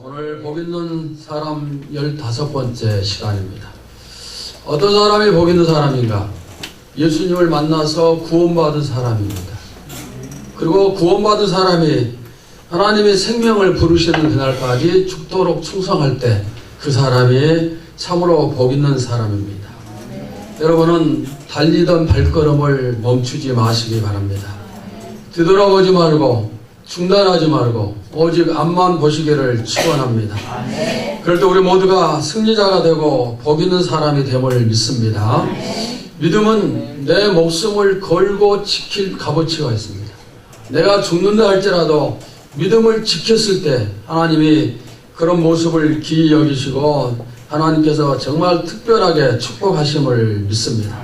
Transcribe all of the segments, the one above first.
오늘 복 있는 사람 15번째 시간입니다. 어떤 사람이 복 있는 사람인가? 예수님을 만나서 구원받은 사람입니다. 그리고 구원받은 사람이 하나님의 생명을 부르시는 그날까지 죽도록 충성할 때 그 사람이 참으로 복 있는 사람입니다. 여러분은 달리던 발걸음을 멈추지 마시기 바랍니다. 뒤돌아보지 말고 중단하지 말고 오직 앞만 보시기를 축원합니다. 그럴 때 우리 모두가 승리자가 되고 복 있는 사람이 됨을 믿습니다. 믿음은 내 목숨을 걸고 지킬 값어치가 있습니다. 내가 죽는다 할지라도 믿음을 지켰을 때 하나님이 그런 모습을 기이 여기시고 하나님께서 정말 특별하게 축복하심을 믿습니다.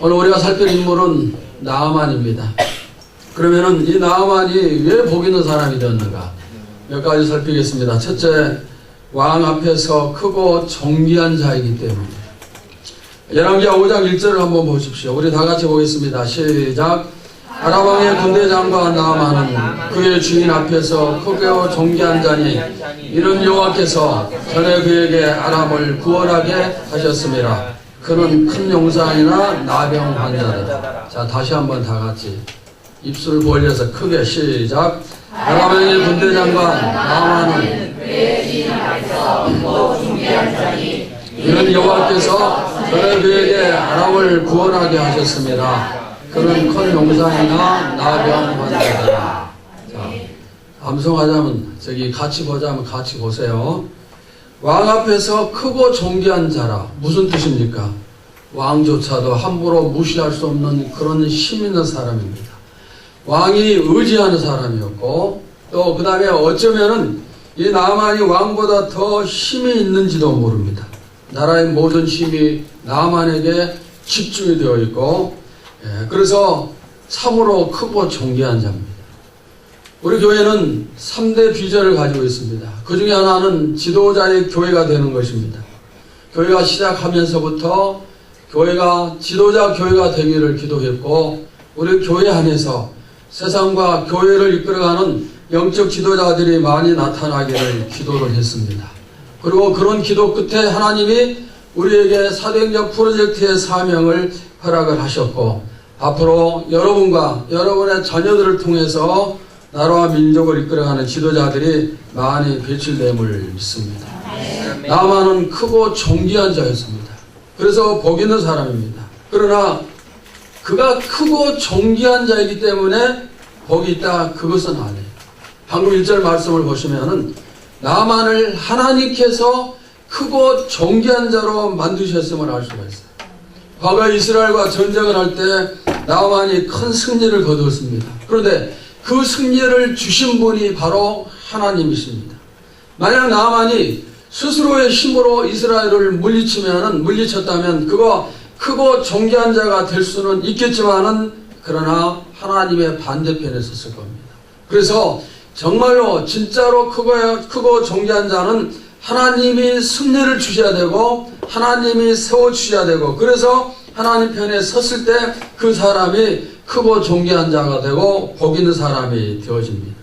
오늘 우리가 살필 인물은 나아만입니다. 그러면은 이 나아만이 왜 복 있는 사람이 되었는가? 몇 가지 살피겠습니다. 첫째, 왕 앞에서 크고 존귀한 자이기 때문입니다. 열왕기하 5장 1절을 한번 보십시오. 우리 다 같이 보겠습니다. 시작. 아람왕의 군대 장관 나아만은 그의 주인 앞에서 크고 존귀한 자니 이는 여호와께서 전에 그에게 아람을 구원하게 하셨습니다. 그는 큰 용사이나 나병 환자다. 자, 다시 한번 다 같이 입술을 벌려서 크게 시작. 아람왕의 군대 장관 나아만은 그의 주인 앞에서 크고 존귀한 자니 이는 여호와께서 전에 그에게 아람을 구원하게 하셨습니다. 그는 큰 용사이나 나병 환자다. 자, 암송하자면 같이 보자면 같이 보세요. 왕 앞에서 크고 존귀한 자라. 무슨 뜻입니까? 왕조차도 함부로 무시할 수 없는 그런 힘 있는 사람입니다. 왕이 의지하는 사람이었고 또 그 다음에 어쩌면은 이 나아만이 왕보다 더 힘이 있는지도 모릅니다. 나라의 모든 힘이 나아만에게 집중이 되어 있고 그래서 참으로 크고 존귀한 자입니다. 우리 교회는 3대 비전을 가지고 있습니다. 그 중에 하나는 지도자의 교회가 되는 것입니다. 교회가 시작하면서부터 교회가 지도자 교회가 되기를 기도했고 우리 교회 안에서 세상과 교회를 이끌어가는 영적 지도자들이 많이 나타나기를 기도를 했습니다. 그리고 그런 기도 끝에 하나님이 우리에게 사도행전 프로젝트의 사명을 허락을 하셨고 앞으로 여러분과 여러분의 자녀들을 통해서 나라와 민족을 이끌어가는 지도자들이 많이 배출됨을 믿습니다. 나아만은 크고 존귀한 자였습니다. 그래서 복 있는 사람입니다. 그러나 그가 크고 존귀한 자이기 때문에 복이 있다, 그것은 아니에요. 방금 1절 말씀을 보시면은 나아만을 하나님께서 크고 존귀한 자로 만드셨음을 알 수가 있어요. 과거 이스라엘과 전쟁을 할 때 나아만이 큰 승리를 거두었습니다. 그런데 그 승리를 주신 분이 바로 하나님이십니다. 만약 나아만이 스스로의 힘으로 이스라엘을 물리쳤다면 그거 크고 존귀한 자가 될 수는 있겠지만은 그러나 하나님의 반대편에 섰을 겁니다. 그래서 정말로 진짜로 크고 존귀한 자는 하나님이 승리를 주셔야 되고 하나님이 세워주셔야 되고 그래서 하나님 편에 섰을 때 그 사람이 크고 존귀한 자가 되고 복 있는 사람이 되어집니다.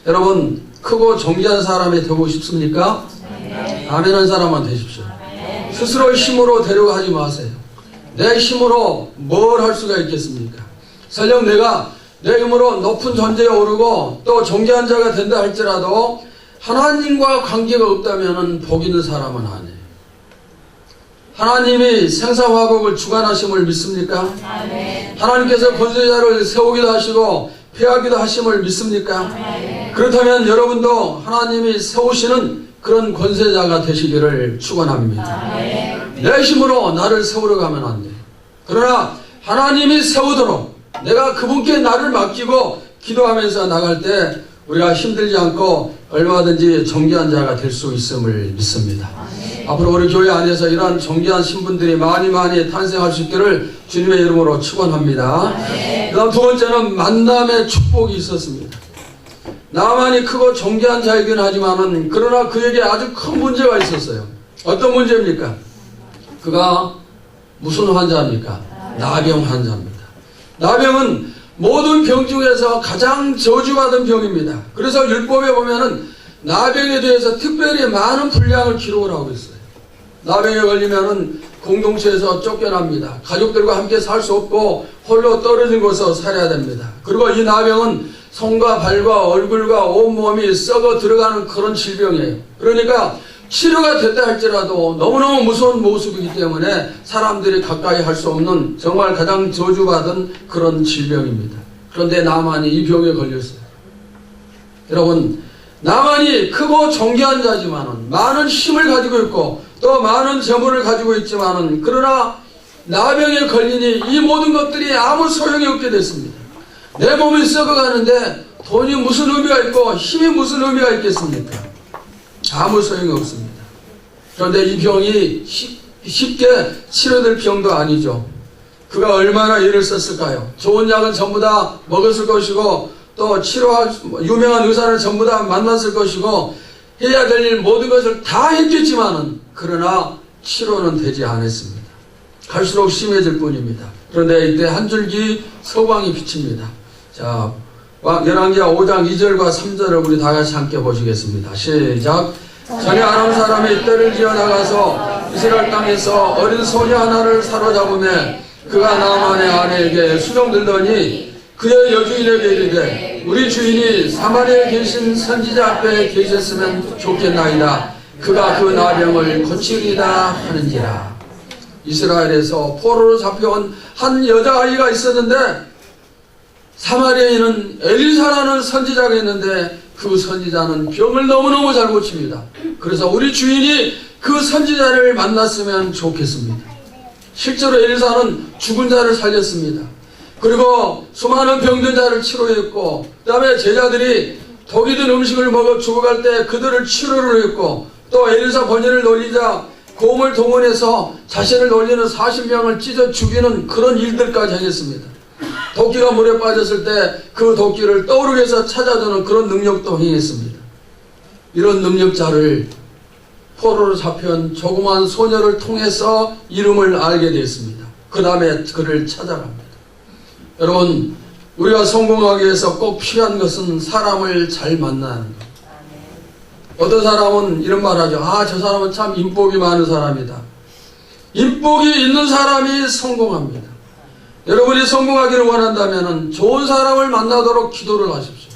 여러분 크고 존귀한 사람이 되고 싶습니까? 네. 아멘한 사람만 되십시오. 네. 스스로의 힘으로 되려고 하지 마세요. 내 힘으로 뭘 할 수가 있겠습니까? 설령 내가 내 힘으로 높은 존재에 오르고 또 존귀한 자가 된다 할지라도 하나님과 관계가 없다면 복 있는 사람은 아니에요. 하나님이 생사화복을 주관하심을 믿습니까? 아멘. 하나님께서 권세자를 세우기도 하시고 폐하기도 하심을 믿습니까? 아멘. 그렇다면 여러분도 하나님이 세우시는 그런 권세자가 되시기를 축원합니다. 아멘. 내 힘으로 나를 세우려 가면 안 돼요. 그러나 하나님이 세우도록 내가 그분께 나를 맡기고 기도하면서 나갈 때 우리가 힘들지 않고 얼마든지 존귀한 자가 될 수 있음을 믿습니다. 앞으로 우리 교회 안에서 이러한 존귀한 신분들이 많이 탄생할 수 있기를 주님의 이름으로 축원합니다. 그 다음 두 번째는 만남의 축복이 있었습니다. 나아만이 크고 존귀한 자이긴 하지만은 그러나 그에게 아주 큰 문제가 있었어요. 어떤 문제입니까? 그가 무슨 환자입니까? 나병 환자입니다. 나병은 모든 병 중에서 가장 저주받은 병입니다. 그래서 율법에 보면은 나병에 대해서 특별히 많은 분량을 기록을 하고 있어요. 나병에 걸리면은 공동체에서 쫓겨납니다. 가족들과 함께 살 수 없고 홀로 떨어진 곳에서 살아야 됩니다. 그리고 이 나병은 손과 발과 얼굴과 온몸이 썩어 들어가는 그런 질병이에요. 그러니까 치료가 됐다 할지라도 너무너무 무서운 모습이기 때문에 사람들이 가까이 할 수 없는 정말 가장 저주받은 그런 질병입니다. 그런데 나만이 이 병에 걸렸어요. 여러분, 나만이 크고 존귀한 자지만은 많은 힘을 가지고 있고 또 많은 재물을 가지고 있지만은 그러나 나병에 걸리니 이 모든 것들이 아무 소용이 없게 됐습니다. 내 몸이 썩어가는데 돈이 무슨 의미가 있고 힘이 무슨 의미가 있겠습니까? 아무 소용이 없습니다. 그런데 이 병이 쉽게 치료될 병도 아니죠. 그가 얼마나 애를 썼을까요? 좋은 약은 전부 다 먹었을 것이고 또 치료할 유명한 의사를 전부 다 만났을 것이고 해야 될 일 모든 것을 다 했겠지만은 그러나 치료는 되지 않았습니다. 갈수록 심해질 뿐입니다. 그런데 이때 한 줄기 서광이 비칩니다. 자, 열왕기하 5장 2절과 3절을 우리 다 같이 함께 보시겠습니다. 시작. 전에 아람 사람이 떼를 지어 나가서 이스라엘 땅에서 어린 소녀 하나를 사로잡으며 그가 나만의 아내에게 수종들더니 그의 여주인에게 이르되 우리 주인이 사마리아에 계신 선지자 앞에 계셨으면 좋겠나이다. 그가 그 나병을 고치리다 하는지라. 이스라엘에서 포로로 잡혀온 한 여자아이가 있었는데 사마리아에는 엘리사라는 선지자가 있는데 그 선지자는 병을 너무너무 잘 고칩니다. 그래서 우리 주인이 그 선지자를 만났으면 좋겠습니다. 실제로 엘리사는 죽은 자를 살렸습니다. 그리고 수많은 병든 자를 치료했고 그 다음에 제자들이 독이 든 음식을 먹어 죽어갈 때 그들을 치료를 했고 또 엘리사 번제를 놀리자 곰을 동원해서 자신을 놀리는 40명을 찢어 죽이는 그런 일들까지 행했습니다. 도끼가 물에 빠졌을 때 그 도끼를 떠오르게 해서 찾아주는 그런 능력도 행했습니다. 이런 능력자를 포로로 잡혀온 조그만 소녀를 통해서 이름을 알게 되었습니다. 그 다음에 그를 찾아갑니다. 여러분, 우리가 성공하기 위해서 꼭 필요한 것은 사람을 잘 만나는 것. 어떤 사람은 이런 말 하죠. 아, 저 사람은 참 인복이 많은 사람이다. 인복이 있는 사람이 성공합니다. 여러분이 성공하기를 원한다면 좋은 사람을 만나도록 기도를 하십시오.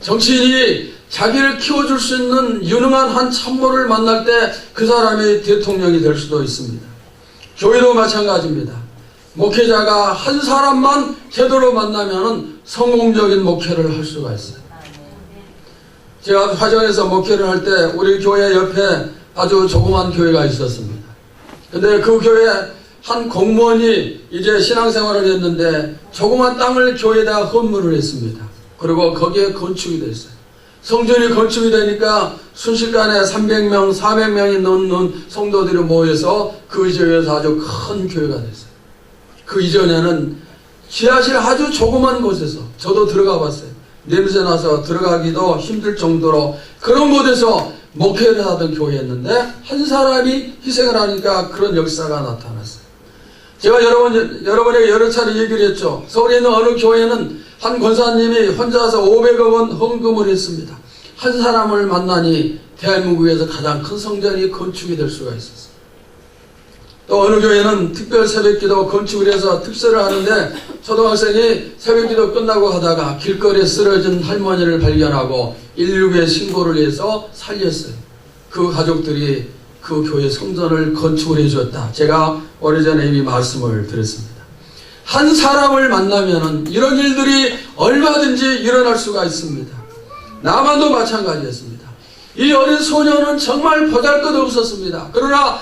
정치인이 자기를 키워줄 수 있는 유능한 한 참모를 만날 때 그 사람이 대통령이 될 수도 있습니다. 교회도 마찬가지입니다. 목회자가 한 사람만 제대로 만나면 성공적인 목회를 할 수가 있어요. 제가 화정에서 목회를 할 때 우리 교회 옆에 아주 조그만 교회가 있었습니다. 근데 그 교회 한 공무원이 이제 신앙생활을 했는데 조그만 땅을 교회에다 헌물을 했습니다. 그리고 거기에 건축이 됐어요. 성전이 건축이 되니까 순식간에 300명, 400명이 넘는 성도들이 모여서 그 지역에서 아주 큰 교회가 됐어요. 그 이전에는 지하실 아주 조그만 곳에서 저도 들어가 봤어요. 냄새나서 들어가기도 힘들 정도로 그런 곳에서 목회를 하던 교회였는데 한 사람이 희생을 하니까 그런 역사가 나타났어요. 제가 여러분에게 여러 차례 얘기를 했죠. 서울에 있는 어느 교회는 한 권사님이 혼자서 500억 원 헌금을 했습니다. 한 사람을 만나니 대한민국에서 가장 큰 성전이 건축이 될 수가 있었어요. 또 어느 교회는 특별 새벽기도 건축을 해서 특설을 하는데 초등학생이 새벽기도 끝나고 하다가 길거리에 쓰러진 할머니를 발견하고 119에 신고를 해서 살렸어요. 그 가족들이 그 교회 성전을 건축을 해주었다. 제가 오래전에 이미 말씀을 드렸습니다. 한 사람을 만나면은 이런 일들이 얼마든지 일어날 수가 있습니다. 나만도 마찬가지였습니다. 이 어린 소녀는 정말 보잘것없었습니다. 그러나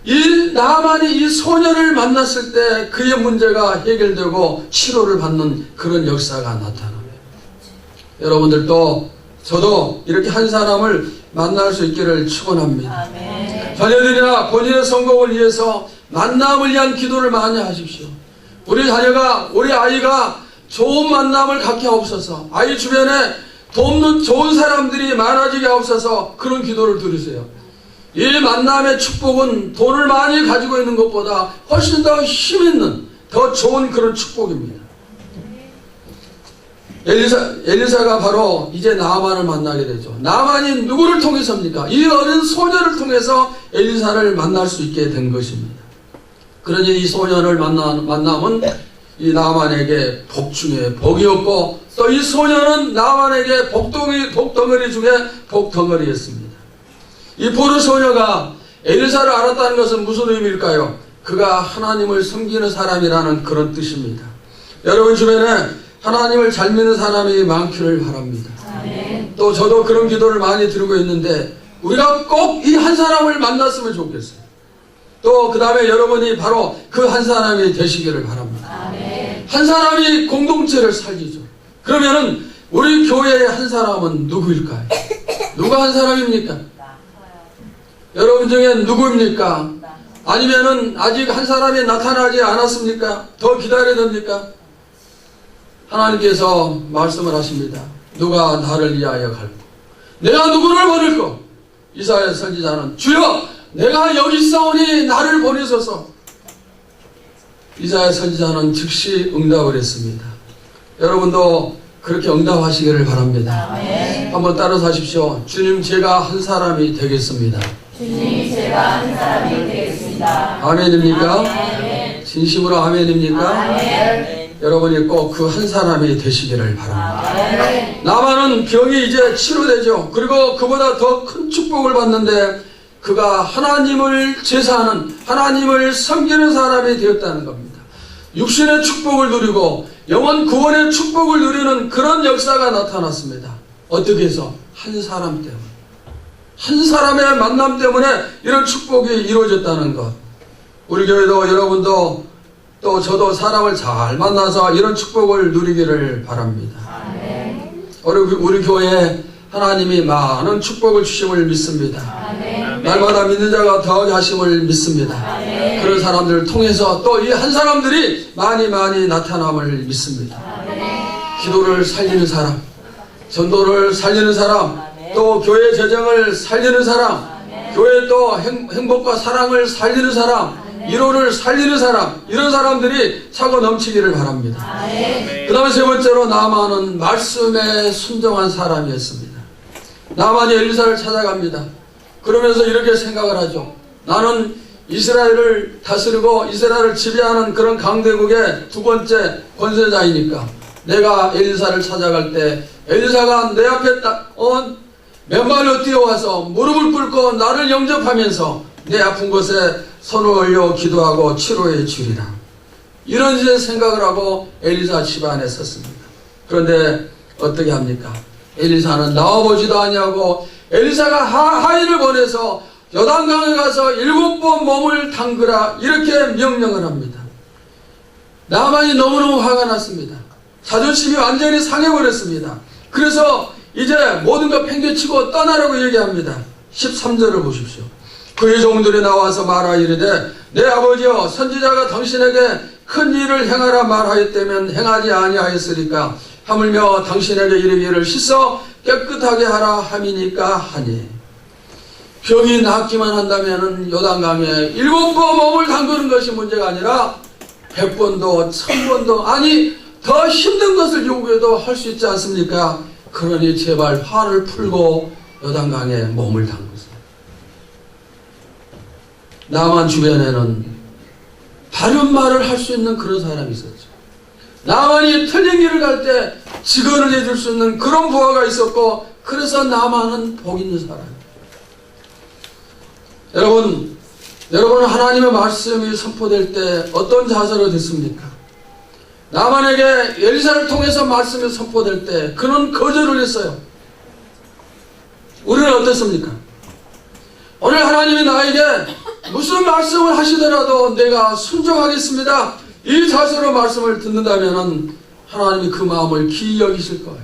이 나만이 이 소녀를 만났을 때 그의 문제가 해결되고 치료를 받는 그런 역사가 나타납니다. 여러분들도 저도 이렇게 한 사람을 만날 수 있기를 축원합니다. 자녀들이나 본인의 성공을 위해서 만남을 위한 기도를 많이 하십시오. 우리 자녀가, 우리 아이가 좋은 만남을 갖게 하옵소서. 아이 주변에 돕는 좋은 사람들이 많아지게 하옵소서. 그런 기도를 드리세요. 이 만남의 축복은 돈을 많이 가지고 있는 것보다 훨씬 더 힘있는 더 좋은 그런 축복입니다. 엘리사가 바로 이제 나아만을 만나게 되죠. 나아만이 누구를 통해서입니까? 이 어린 소녀를 통해서 엘리사를 만날 수 있게 된 것입니다. 그러니 이 소년을 만나면 이 나아만에게 복 중에 복이었고, 또 이 소년은 나아만에게 복덩어리 중에 복덩어리였습니다. 이 포로 소녀가 엘리사를 알았다는 것은 무슨 의미일까요? 그가 하나님을 섬기는 사람이라는 그런 뜻입니다. 여러분 주변에 하나님을 잘 믿는 사람이 많기를 바랍니다. 또 저도 그런 기도를 많이 드리고 있는데, 우리가 꼭 이 한 사람을 만났으면 좋겠어요. 또 그 다음에 여러분이 바로 그 한 사람이 되시기를 바랍니다. 한 사람이 공동체를 살리죠. 그러면은 우리 교회의 한 사람은 누구일까요? 누가 한 사람입니까? 여러분 중에 누구입니까? 아니면은 아직 한 사람이 나타나지 않았습니까? 더 기다려야 됩니까? 하나님께서 말씀을 하십니다. 누가 나를 위하여 갈고 내가 누구를 보낼고? 이사야 선지자는 주여 내가 여기 있사오니 나를 보내소서. 이사야 선지자는 즉시 응답을 했습니다. 여러분도 그렇게 응답하시기를 바랍니다. 아멘. 한번 따라서 하십시오. 주님 제가 한 사람이 되겠습니다. 주님 제가 한 사람이 되겠습니다. 아멘입니까? 아멘. 진심으로 아멘입니까? 아멘. 여러분이 꼭 그 한 사람이 되시기를 바랍니다. 아멘. 나만은 병이 이제 치료되죠. 그리고 그보다 더 큰 축복을 받는데 그가 하나님을 제사하는, 하나님을 섬기는 사람이 되었다는 겁니다. 육신의 축복을 누리고 영원 구원의 축복을 누리는 그런 역사가 나타났습니다. 어떻게 해서? 한 사람 때문에. 한 사람의 만남 때문에 이런 축복이 이루어졌다는 것. 우리 교회도 여러분도 또 저도 사람을 잘 만나서 이런 축복을 누리기를 바랍니다. 우리 교회에 하나님이 많은 축복을 주심을 믿습니다. 날마다 믿는 자가 더하게 하심을 믿습니다. 그런 사람들을 통해서 또 이 한 사람들이 많이 나타남을 믿습니다. 기도를 살리는 사람, 전도를 살리는 사람, 또 교회 재정을 살리는 사람, 교회 또 행복과 사랑을 살리는 사람, 위로를 살리는 사람, 이런 사람들이 차고 넘치기를 바랍니다. 그 다음에 세 번째로 나아만은 말씀에 순종한 사람이었습니다. 나아만이 엘리사를 찾아갑니다. 그러면서 이렇게 생각을 하죠. 나는 이스라엘을 다스리고 이스라엘을 지배하는 그런 강대국의 두 번째 권세자이니까 내가 엘리사를 찾아갈 때 엘리사가 내 앞에 맨발로 뛰어와서 무릎을 꿇고 나를 영접하면서 내 아픈 곳에 손을 올려 기도하고 치료해 주리라. 이런 이제 생각을 하고 엘리사 집안에 섰습니다. 그런데 어떻게 합니까? 엘리사는 나와보지도 아니하고 엘리사가 하인을 보내서 요단강에 가서 7번 몸을 담그라 이렇게 명령을 합니다. 나만이 너무너무 화가 났습니다. 자존심이 완전히 상해버렸습니다. 그래서 이제 모든 것 팽개치고 떠나라고 얘기합니다. 13절을 보십시오. 그의 종들이 나와서 말하 이르되 내 아버지여 선지자가 당신에게 큰 일을 행하라 말하였다면 행하지 아니하였으리까 하물며 당신에게 이르기를 씻어 깨끗하게 하라 함이니까 하니. 병이 낫기만 한다면 요단강에 7번 몸을 담그는 것이 문제가 아니라 100번도 1000번도 아니 더 힘든 것을 요구해도 할 수 있지 않습니까? 그러니 제발 화를 풀고 요단강에 몸을 담그세요. 나만 주변에는 바른 말을 할 수 있는 그런 사람이 있었죠. 나만이 틀린 길을 갈 때 직언을 해줄 수 있는 그런 부하가 있었고, 그래서 나만은 복 있는 사람이에요. 여러분 하나님의 말씀이 선포될 때 어떤 자세로 됐습니까? 나만에게 엘리사를 통해서 말씀이 선포될 때 그는 거절을 했어요. 우리는 어떻습니까? 오늘 하나님이 나에게 무슨 말씀을 하시더라도 내가 순종하겠습니다. 이 자세로 말씀을 듣는다면 하나님이 그 마음을 기이 여기실 거예요.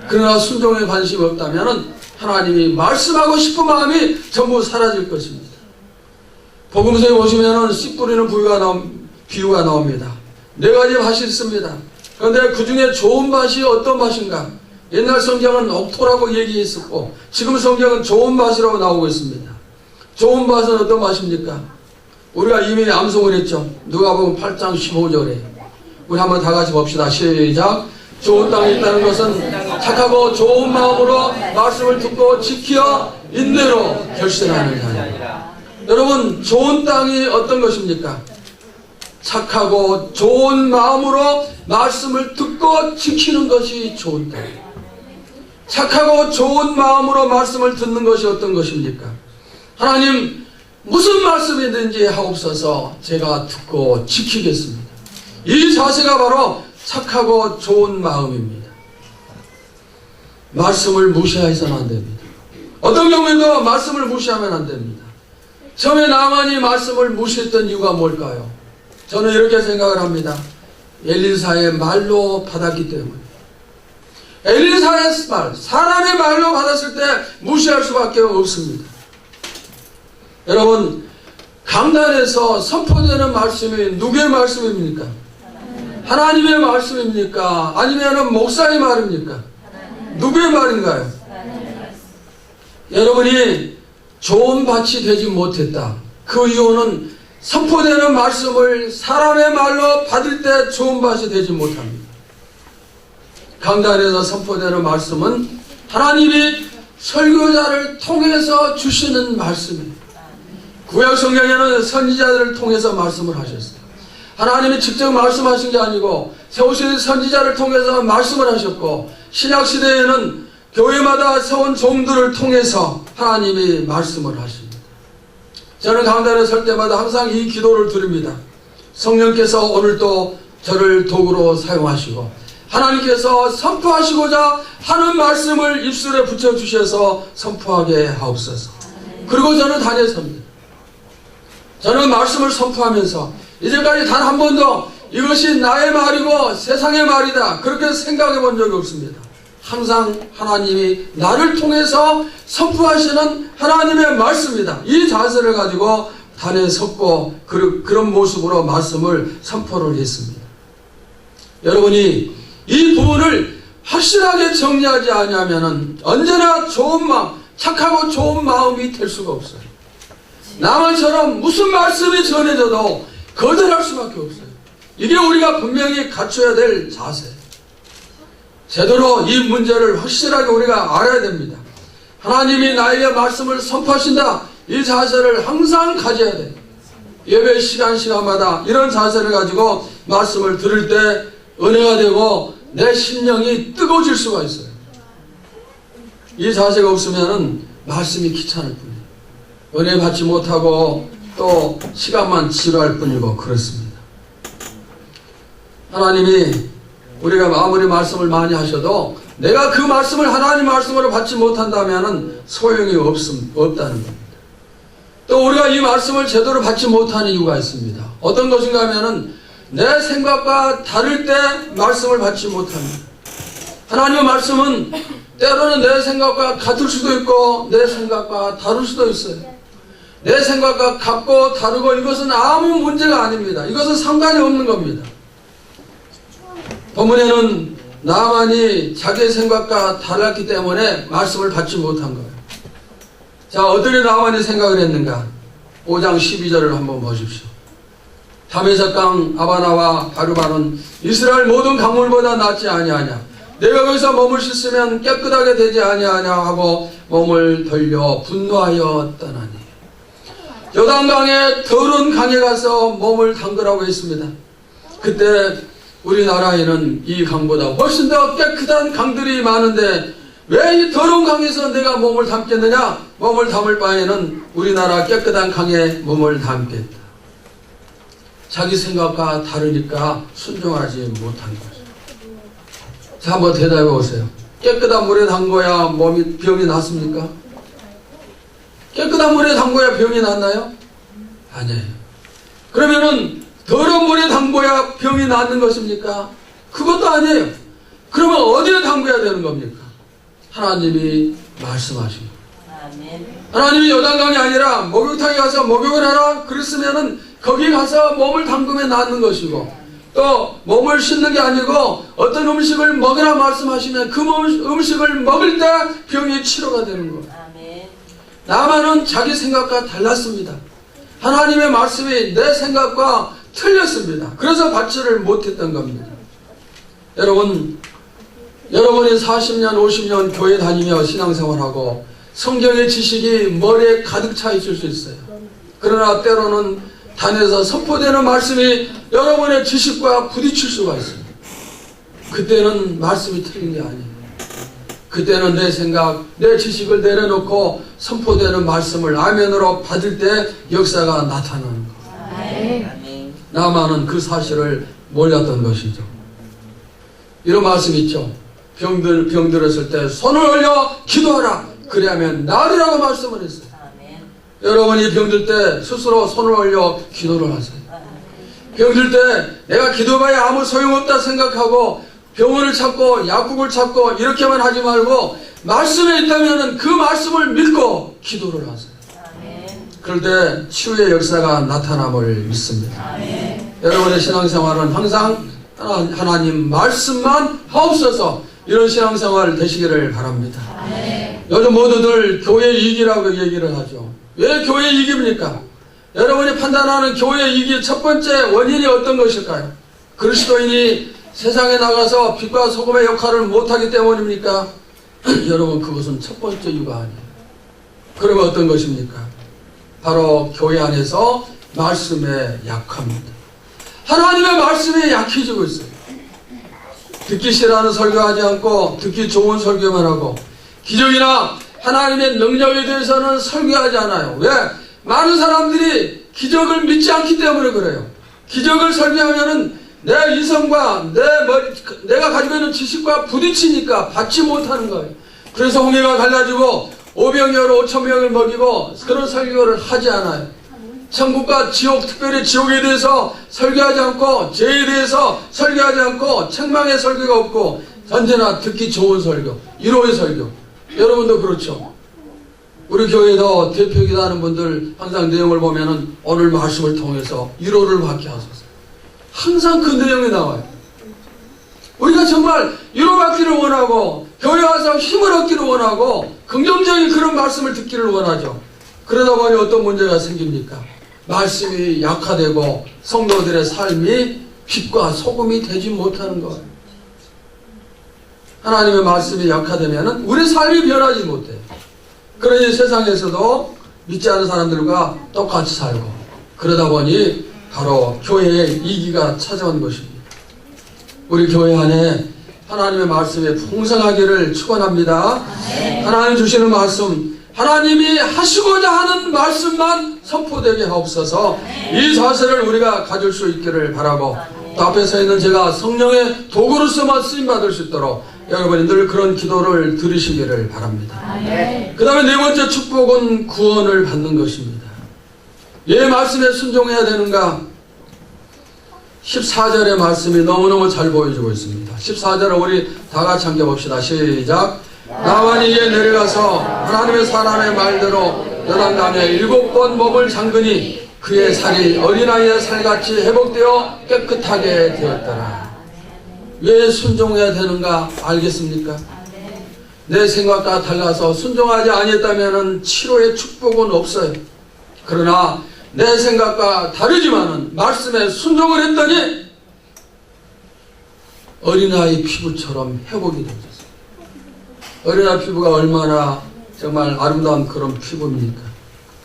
그러나 순종에 관심이 없다면 하나님이 말씀하고 싶은 마음이 전부 사라질 것입니다. 복음서에 보시면 씨 뿌리는 비유가 나옵니다. 4가지 밭이 있습니다. 그런데 그 중에 좋은 밭이 어떤 밭인가? 옛날 성경은 옥토라고 얘기했었고 지금 성경은 좋은 밭이라고 나오고 있습니다. 좋은 밭은 어떤 밭입니까? 우리가 이미 암송을 했죠. 누가복음 8장 15절에 우리 한번 다 같이 봅시다. 시작. 좋은 땅이 있다는 것은 착하고 좋은 마음으로 말씀을 듣고 지켜 인내로 결신하는 자입니다. 여러분, 좋은 땅이 어떤 것입니까? 착하고 좋은 마음으로 말씀을 듣고 지키는 것이 좋은 땅. 착하고 좋은 마음으로 말씀을 듣는 것이 어떤 것입니까? 하나님, 무슨 말씀이든지 하옵소서 제가 듣고 지키겠습니다. 이 자세가 바로 착하고 좋은 마음입니다. 말씀을 무시해서는 안 됩니다. 어떤 경우에도 말씀을 무시하면 안 됩니다. 처음에 나만이 말씀을 무시했던 이유가 뭘까요? 저는 이렇게 생각을 합니다. 엘리사의 말로 받았기 때문에. 엘리사의 말, 사람의 말로 받았을 때 무시할 수밖에 없습니다. 여러분, 강단에서 선포되는 말씀이 누구의 말씀입니까? 하나님의 말씀입니까? 아니면 목사의 말입니까? 누구의 말인가요? 여러분이 좋은 밭이 되지 못했다. 그 이유는 선포되는 말씀을 사람의 말로 받을 때 좋은 밭이 되지 못합니다. 강단에서 선포되는 말씀은 하나님이 설교자를 통해서 주시는 말씀입니다. 구약 성경에는 선지자들을 통해서 말씀을 하셨어요. 하나님이 직접 말씀하신 게 아니고 세우신 선지자를 통해서 말씀을 하셨고, 신약 시대에는 교회마다 세운 종들을 통해서 하나님이 말씀을 하십니다. 저는 강단에 설 때마다 항상 이 기도를 드립니다. 성령께서 오늘도 저를 도구로 사용하시고 하나님께서 선포하시고자 하는 말씀을 입술에 붙여주셔서 선포하게 하옵소서. 그리고 저는 단에 섭니다. 저는 말씀을 선포하면서 이제까지 단 한 번도 이것이 나의 말이고 세상의 말이다 그렇게 생각해 본 적이 없습니다. 항상 하나님이 나를 통해서 선포하시는 하나님의 말씀이다. 이 자세를 가지고 단에 섰고 그런 모습으로 말씀을 선포를 했습니다. 여러분이 이 부분을 확실하게 정리하지 않으면 언제나 좋은 마음, 착하고 좋은 마음이 될 수가 없어요. 나만처럼 무슨 말씀이 전해져도 거절할 수밖에 없어요. 이게 우리가 분명히 갖춰야 될 자세. 제대로 이 문제를 확실하게 우리가 알아야 됩니다. 하나님이 나에게 말씀을 선포하신다. 이 자세를 항상 가져야 돼요. 예배 시간마다 이런 자세를 가지고 말씀을 들을 때 은혜가 되고 내 심령이 뜨거워질 수가 있어요. 이 자세가 없으면 말씀이 귀찮을 뿐이에요. 은혜 받지 못하고 또 시간만 지루할 뿐이고 그렇습니다. 하나님이 우리가 아무리 말씀을 많이 하셔도 내가 그 말씀을 하나님 말씀으로 받지 못한다면 소용이 없다는 겁니다. 또 우리가 이 말씀을 제대로 받지 못하는 이유가 있습니다. 어떤 것인가 하면은 내 생각과 다를 때 말씀을 받지 못합니다. 하나님의 말씀은 때로는 내 생각과 같을 수도 있고 내 생각과 다를 수도 있어요. 내 생각과 같고 다르고 이것은 아무 문제가 아닙니다. 이것은 상관이 없는 겁니다. 본문에는 나만이 자기의 생각과 달랐기 때문에 말씀을 받지 못한 거예요. 자, 어떻게 나만이 생각을 했는가? 5장 12절을 한번 보십시오. 다메섹강 아바나와 바르바는 이스라엘 모든 강물보다 낫지 아니하냐? 내가 거기서 몸을 씻으면 깨끗하게 되지 아니하냐 하고 몸을 돌려 분노하여 떠나니. 요단강에 더러운 강에 가서 몸을 담그라고 했습니다. 그때 우리나라에는 이 강보다 훨씬 더 깨끗한 강들이 많은데 왜 이 더러운 강에서 내가 몸을 담겠느냐? 몸을 담을 바에는 우리나라 깨끗한 강에 몸을 담겠다. 자기 생각과 다르니까 순종하지 못한 거죠. 자, 한번 대답해 보세요. 깨끗한 물에 담궈야 병이 낫습니까? 깨끗한 물에 담궈야 병이 낫나요? 아니에요. 그러면은 더러운 물에 담궈야 병이 낫는 것입니까? 그것도 아니에요. 그러면 어디에 담궈야 되는 겁니까? 하나님이 말씀하신 거예요. 하나님이 요단강이 아니라 목욕탕에 가서 목욕을 하라 그랬으면은 거기 가서 몸을 담그면 낫는 것이고, 또 몸을 씻는 게 아니고 어떤 음식을 먹으라 말씀하시면 그 음식을 먹을 때 병이 치료가 되는 거예요. 나만은 자기 생각과 달랐습니다. 하나님의 말씀이 내 생각과 틀렸습니다. 그래서 받지를 못했던 겁니다. 여러분, 여러분이 40년, 50년 교회 다니며 신앙생활하고 성경의 지식이 머리에 가득 차 있을 수 있어요. 그러나 때로는 단에서 선포되는 말씀이 여러분의 지식과 부딪힐 수가 있습니다. 그때는 말씀이 틀린 게 아니에요. 그때는 내 생각, 내 지식을 내려놓고 선포되는 말씀을 아멘으로 받을 때 역사가 나타나는 거예요. 나만은 그 사실을 몰랐던 것이죠. 이런 말씀이 있죠. 병들었을 때 손을 올려 기도하라. 그래야면 나으리라고 말씀을 했어요. 여러분이 병들 때 스스로 손을 올려 기도를 하세요. 병들 때 내가 기도봐야 아무 소용없다 생각하고 병원을 찾고 약국을 찾고 이렇게만 하지 말고 말씀에 있다면 그 말씀을 믿고 기도를 하세요. 그럴 때 치유의 역사가 나타남을 믿습니다. 여러분의 신앙생활은 항상 하나님 말씀만 하옵소서 이런 신앙생활 되시기를 바랍니다. 요즘 모두들 교회 이익이라고 얘기를 하죠. 왜 교회 이익입니까? 여러분이 판단하는 교회 이익의 첫 번째 원인이 어떤 것일까요? 그리스도인이 세상에 나가서 빛과 소금의 역할을 못하기 때문입니까? 여러분, 그것은 첫 번째 이유가 아니에요. 그러면 어떤 것입니까? 바로 교회 안에서 말씀에 약합니다. 하나님의 말씀에 약해지고 있어요. 듣기 싫어하는 설교하지 않고 듣기 좋은 설교만 하고 기적이나 하나님의 능력에 대해서는 설교하지 않아요. 왜? 많은 사람들이 기적을 믿지 않기 때문에 그래요. 기적을 설교하면은 내 이성과 내가 가지고 있는 지식과 부딪히니까 받지 못하는 거예요. 그래서 홍해가 갈라지고 500명을 5,000명을 먹이고 그런 설교를 하지 않아요. 천국과 지옥, 특별히 지옥에 대해서 설교하지 않고 죄에 대해서 설교하지 않고 책망의 설교가 없고 언제나 듣기 좋은 설교, 위로의 설교. 여러분도 그렇죠. 우리 교회도 대표기도 하는 분들 항상 내용을 보면은 오늘 말씀을 통해서 위로를 받게 하소서. 항상 그 내용이 나와요. 우리가 정말 위로받기를 원하고 교회 와서 힘을 얻기를 원하고 긍정적인 그런 말씀을 듣기를 원하죠. 그러다 보니 어떤 문제가 생깁니까? 말씀이 약화되고 성도들의 삶이 빛과 소금이 되지 못하는 거예요. 하나님의 말씀이 약화되면 우리 삶이 변하지 못해요. 그러니 세상에서도 믿지 않는 사람들과 똑같이 살고 그러다 보니 바로 교회의 이기가 찾아온 것입니다. 우리 교회 안에 하나님의 말씀이 풍성하기를 축원합니다. 하나님 주시는 말씀, 하나님이 하시고자 하는 말씀만 선포되게 하옵소서. 이 자세를 우리가 가질 수 있기를 바라고 또 앞에 서 있는 제가 성령의 도구로서만 쓰임받을 수 있도록 여러분이 늘 그런 기도를 들으시기를 바랍니다. 그 다음에 네 번째 축복은 구원을 받는 것입니다. 예 말씀에 순종해야 되는가? 14절의 말씀이 너무너무 잘 보여주고 있습니다. 14절을 우리 다 같이 함께 봅시다. 시작. 나만이 이에 내려가서 하나님의 사람의 말대로 요단강에 7번 몸을 잠그니 그의 살이 어린아이의 살같이 회복되어 깨끗하게 되었더라. 왜 순종해야 되는가 알겠습니까? 내 생각과 달라서 순종하지 아니했다면 치료의 축복은 없어요. 그러나 내 생각과 다르지만은 말씀에 순종을 했더니 어린아이 피부처럼 회복이 되었어요. 어린아이 피부가 얼마나 정말 아름다운 그런 피부입니까?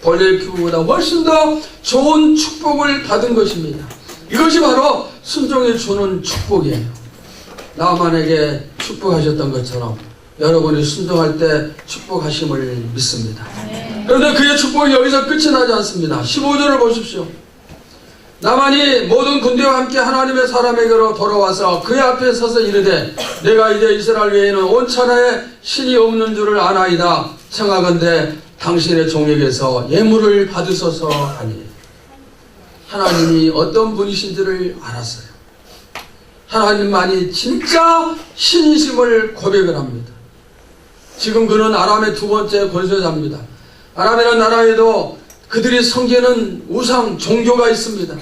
벌레의 피부보다 훨씬 더 좋은 축복을 받은 것입니다. 이것이 바로 순종이 주는 축복이에요. 나만에게 축복하셨던 것처럼 여러분이 순종할 때 축복하심을 믿습니다. 그런데 그의 축복이 여기서 끝이 나지 않습니다. 15절을 보십시오. 나만이 모든 군대와 함께 하나님의 사람에게로 돌아와서 그의 앞에 서서 이르되 내가 이제 이스라엘 외에는 온 천하에 신이 없는 줄을 아나이다. 청하건대 당신의 종에게서 예물을 받으소서 하니 하나님이 어떤 분이신지를 알았어요. 하나님만이 진짜 신이심을 고백을 합니다. 지금 그는 아람의 두 번째 권세자입니다. 아람이라는 나라에도 그들이 섬기는 우상 종교가 있습니다.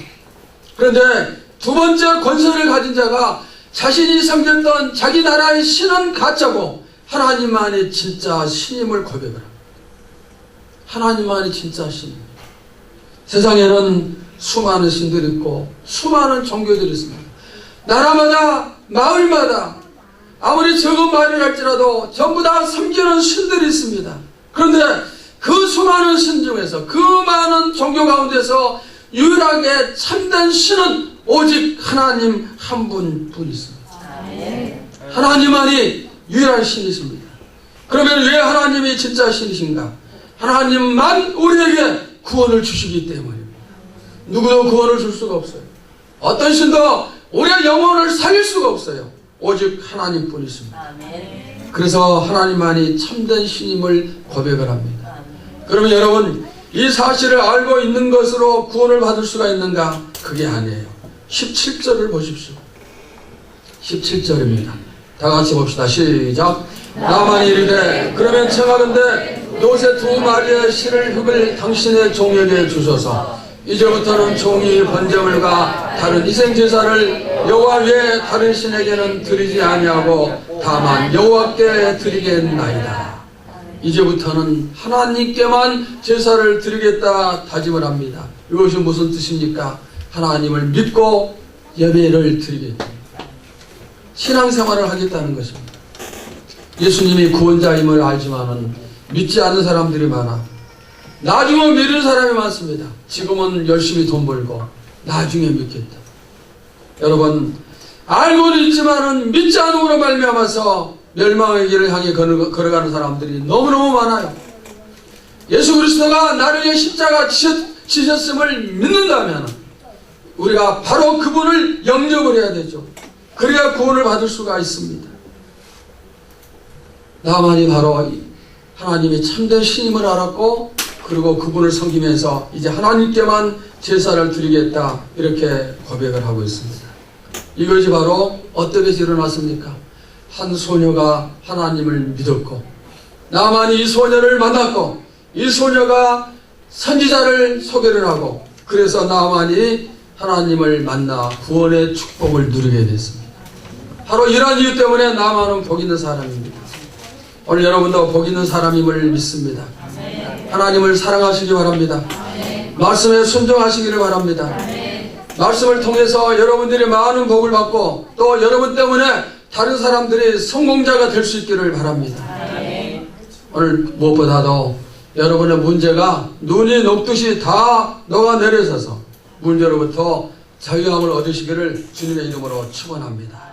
그런데 두 번째 권세를 가진 자가 자신이 섬겼던 자기 나라의 신은 가짜고 하나님만이 진짜 신임을 고백을 합니다. 하나님만이 진짜 신입니다. 세상에는 수많은 신들이 있고 수많은 종교들이 있습니다. 나라마다 마을마다 아무리 적은 마을이랄지라도 전부 다 섬기는 신들이 있습니다. 그런데 그 수많은 신 중에서, 그 많은 종교 가운데서 유일하게 참된 신은 오직 하나님 한 분뿐 있습니다. 하나님만이 유일한 신이십니다. 그러면 왜 하나님이 진짜 신이신가? 하나님만 우리에게 구원을 주시기 때문입니다. 누구도 구원을 줄 수가 없어요. 어떤 신도 우리의 영혼을 살릴 수가 없어요. 오직 하나님뿐 있습니다. 그래서 하나님만이 참된 신임을 고백을 합니다. 그러면 여러분, 이 사실을 알고 있는 것으로 구원을 받을 수가 있는가? 그게 아니에요. 17절을 보십시오. 17절입니다. 다 같이 봅시다. 시작. 나만이 이르되 그러면 청하건대 요새 2마리의 실을 흙을 당신의 종에게 주소서. 이제부터는 종이 번제물과 다른 희생제사를 여호와 외에 다른 신에게는 드리지 아니하고 다만 여호와께 드리겠나이다. 이제부터는 하나님께만 제사를 드리겠다 다짐을 합니다. 이것이 무슨 뜻입니까? 하나님을 믿고 예배를 드리겠다. 신앙생활을 하겠다는 것입니다. 예수님이 구원자임을 알지만은 믿지 않는 사람들이 많아. 나중에 믿는 사람이 많습니다. 지금은 열심히 돈 벌고 나중에 믿겠다. 여러분, 알고는 있지만은 믿지 않음으로 말미암아서 멸망의 길을 향해 걸어가는 사람들이 너무너무 많아요. 예수 그리스도가 나를 위해 십자가 지셨음을 믿는다면 우리가 바로 그분을 영접을 해야 되죠. 그래야 구원을 받을 수가 있습니다. 나만이 바로 하나님이 참된 신임을 알았고, 그리고 그분을 섬기면서 이제 하나님께만 제사를 드리겠다, 이렇게 고백을 하고 있습니다. 이것이 바로 어떻게 일어났습니까? 한 소녀가 하나님을 믿었고, 나만이 이 소녀를 만났고, 이 소녀가 선지자를 소개를 하고, 그래서 나만이 하나님을 만나 구원의 축복을 누리게 됐습니다. 바로 이러한 이유 때문에 나만은 복 있는 사람입니다. 오늘 여러분도 복 있는 사람임을 믿습니다. 하나님을 사랑하시기 바랍니다. 말씀에 순종하시기를 바랍니다. 말씀을 통해서 여러분들이 많은 복을 받고, 또 여러분 때문에 다른 사람들이 성공자가 될 수 있기를 바랍니다. 오늘 무엇보다도 여러분의 문제가 눈이 녹듯이 다 녹아내려져서 문제로부터 자유함을 얻으시기를 주님의 이름으로 축원합니다.